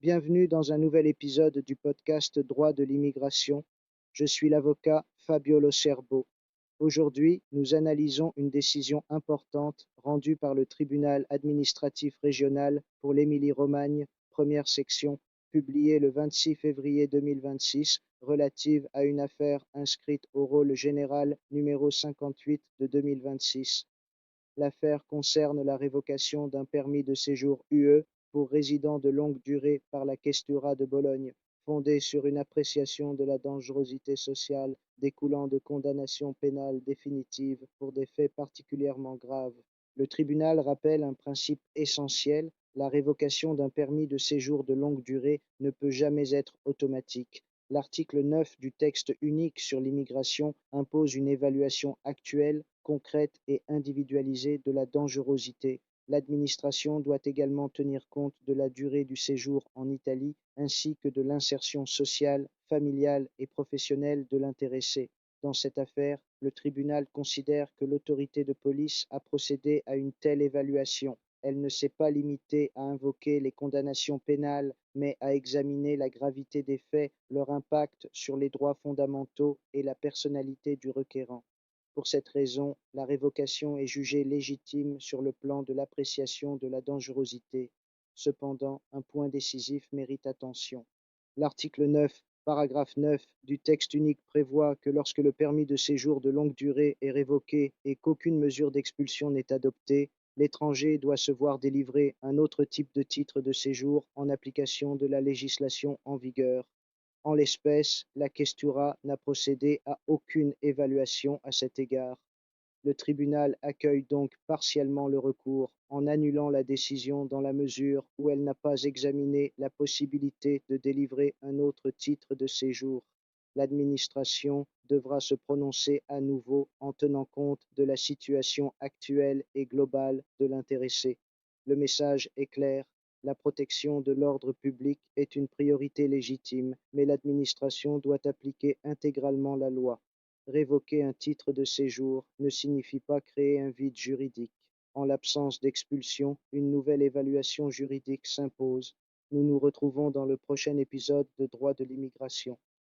Bienvenue dans un nouvel épisode du podcast Droit de l'immigration. Je suis l'avocat Fabio Lo Cerbo. Aujourd'hui, nous analysons une décision importante rendue par le tribunal administratif régional pour l'Émilie-Romagne, première section, publiée le 26 février 2026, relative à une affaire inscrite au rôle général numéro 58 de 2026. L'affaire concerne la révocation d'un permis de séjour UE pour résidents de longue durée par la Questura de Bologne, fondée sur une appréciation de la dangerosité sociale découlant de condamnations pénales définitives pour des faits particulièrement graves. Le tribunal rappelle un principe essentiel: la révocation d'un permis de séjour de longue durée ne peut jamais être automatique. L'article 9 du texte unique sur l'immigration impose une évaluation actuelle, concrète et individualisée de la dangerosité. L'administration doit également tenir compte de la durée du séjour en Italie ainsi que de l'insertion sociale, familiale et professionnelle de l'intéressé. Dans cette affaire, le tribunal considère que l'autorité de police a procédé à une telle évaluation. Elle ne s'est pas limitée à invoquer les condamnations pénales, mais à examiner la gravité des faits, leur impact sur les droits fondamentaux et la personnalité du requérant. Pour cette raison, la révocation est jugée légitime sur le plan de l'appréciation de la dangerosité. Cependant, un point décisif mérite attention. L'article 9, paragraphe 9 du texte unique prévoit que lorsque le permis de séjour de longue durée est révoqué et qu'aucune mesure d'expulsion n'est adoptée, l'étranger doit se voir délivrer un autre type de titre de séjour en application de la législation en vigueur. En l'espèce, la Questura n'a procédé à aucune évaluation à cet égard. Le tribunal accueille donc partiellement le recours en annulant la décision dans la mesure où elle n'a pas examiné la possibilité de délivrer un autre titre de séjour. L'administration devra se prononcer à nouveau en tenant compte de la situation actuelle et globale de l'intéressé. Le message est clair: la protection de l'ordre public est une priorité légitime, mais l'administration doit appliquer intégralement la loi. Révoquer un titre de séjour ne signifie pas créer un vide juridique. En l'absence d'expulsion, une nouvelle évaluation juridique s'impose. Nous nous retrouvons dans le prochain épisode de Droit de l'immigration.